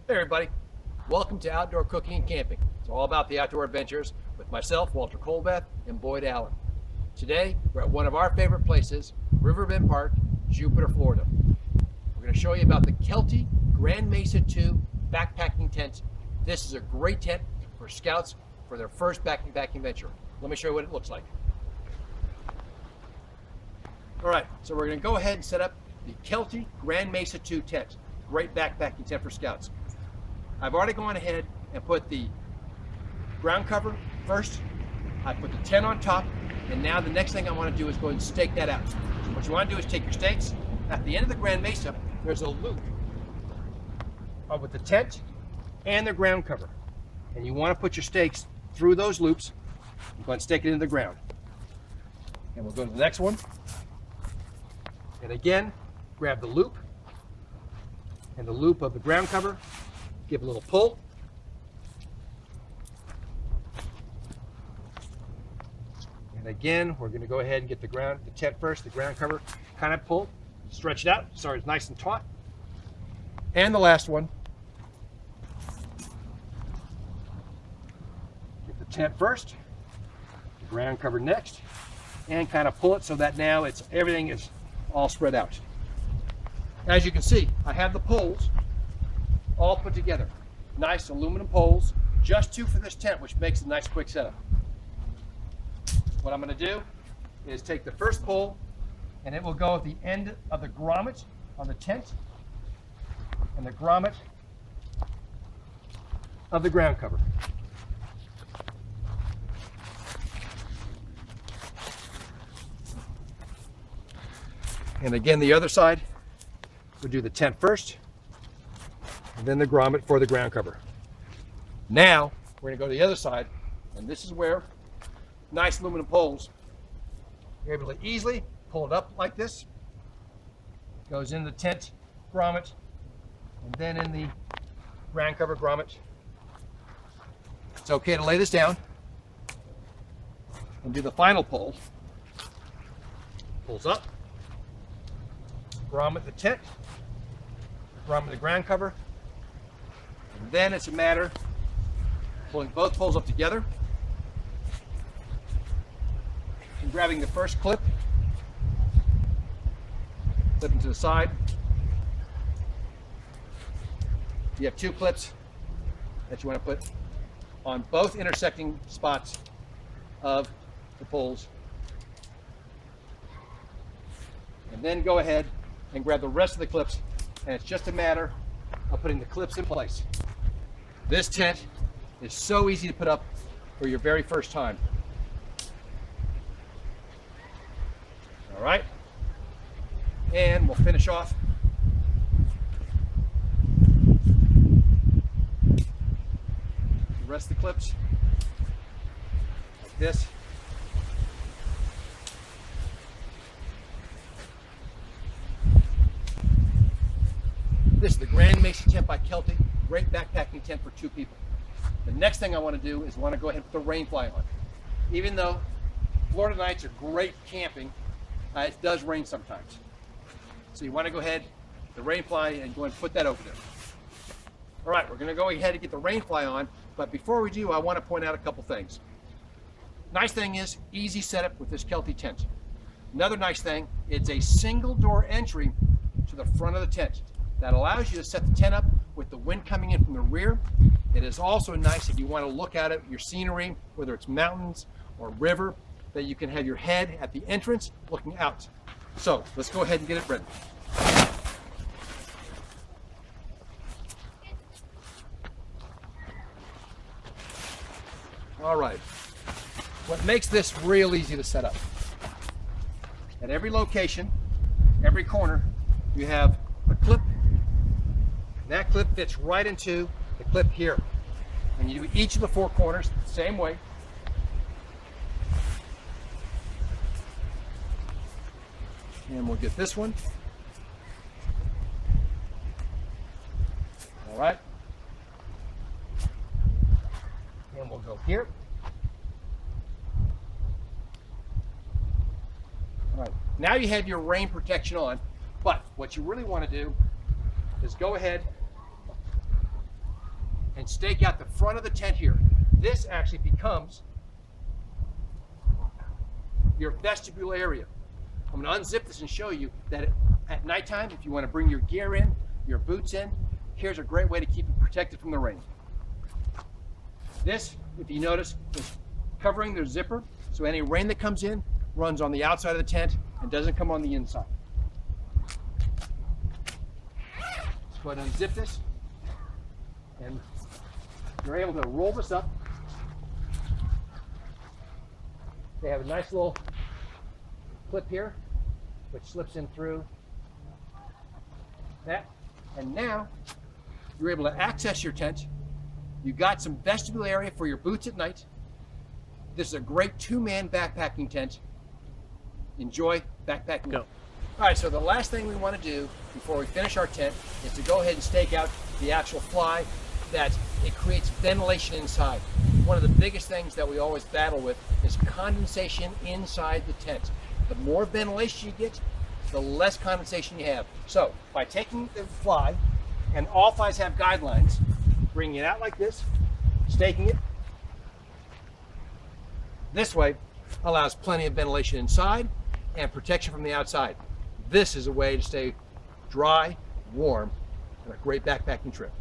Hey everybody, welcome to Outdoor Cooking and Camping. It's all about the outdoor adventures with myself, Walter Colbeth, and Boyd Allen. Today, we're at one of our favorite places, Riverbend Park, Jupiter, Florida. We're going to show you about the Kelty Grand Mesa 2 backpacking tent. This is a great tent for scouts for their first backpacking venture. Let me show you what it looks like. All right, so we're going to go ahead and set up the Kelty Grand Mesa 2 tent. Great backpacking tent for scouts. I've already gone ahead and put the ground cover first. I put the tent on top, and now the next thing I want to do is go ahead and stake that out. What you want to do is take your stakes. At the end of the Grand Mesa, there's a loop with the tent and the ground cover. And you want to put your stakes through those loops and go ahead and stake it into the ground. And we'll go to the next one. And again, grab the loop and the loop of the ground cover. Give a little pull. And again, we're going to go ahead and get the tent first, the ground cover, kind of pull, stretch it out so it's nice and taut. And the last one. Get the tent first, the ground cover next, and kind of pull it so that now everything is all spread out. As you can see, I have the poles all put together. Nice aluminum poles, just two for this tent, which makes a nice quick setup. What I'm going to do is take the first pole, and it will go at the end of the grommet on the tent and the grommet of the ground cover. And again, the other side, we'll do the tent first, and then the grommet for the ground cover. Now, we're going to go to the other side, and this is where nice aluminum poles, you're able to easily pull it up like this. Goes in the tent grommet, and then in the ground cover grommet. It's okay to lay this down and do the final pull. Pulls up, grommet the tent, grommet the ground cover, and then it's a matter of pulling both poles up together and grabbing the first clip, flipping to the side. You have two clips that you want to put on both intersecting spots of the poles. And then go ahead and grab the rest of the clips, and it's just a matter of putting the clips in place. This tent is so easy to put up for your very first time. All right, and we'll finish off the rest of the clips like this. This is the Grand Mesa tent by Kelty. Great backpacking tent for two people. The next thing I want to do is go ahead and put the rain fly on. Even though Florida nights are great camping, it does rain sometimes. So you want to go ahead, the rain fly, and go ahead and put that over there. All right, we're going to go ahead and get the rain fly on, but before we do, I want to point out a couple things. Nice thing is, easy setup with this Kelty tent. Another nice thing, it's a single door entry to the front of the tent. That allows you to set the tent up with the wind coming in from the rear. It is also nice if you want to look out at your scenery, whether it's mountains or river, that you can have your head at the entrance looking out. So let's go ahead and get it ready. All right, what makes this real easy to set up? At every location, every corner, you have a clip. That clip fits right into the clip here. And you do each of the four corners the same way. And we'll get this one. All right. And we'll go here. All right. Now you have your rain protection on, but what you really want to do is go ahead and stake out the front of the tent here. This actually becomes your vestibule area. I'm going to unzip this and show you that at nighttime, if you want to bring your gear in, your boots in, here's a great way to keep it protected from the rain. This, if you notice, is covering the zipper, so any rain that comes in runs on the outside of the tent and doesn't come on the inside. Let's go ahead and unzip this, and you're able to roll this up. They have a nice little clip here, which slips in through that. And now you're able to access your tent. You've got some vestibule area for your boots at night. This is a great two-man backpacking tent. Enjoy backpacking. Go. All right, so the last thing we want to do before we finish our tent is to go ahead and stake out the actual fly that it creates ventilation inside. One of the biggest things that we always battle with is condensation inside the tent. The more ventilation you get, the less condensation you have. So by taking the fly, and all flies have guidelines, bringing it out like this, staking it this way allows plenty of ventilation inside and protection from the outside. This is a way to stay dry, warm, and a great backpacking trip.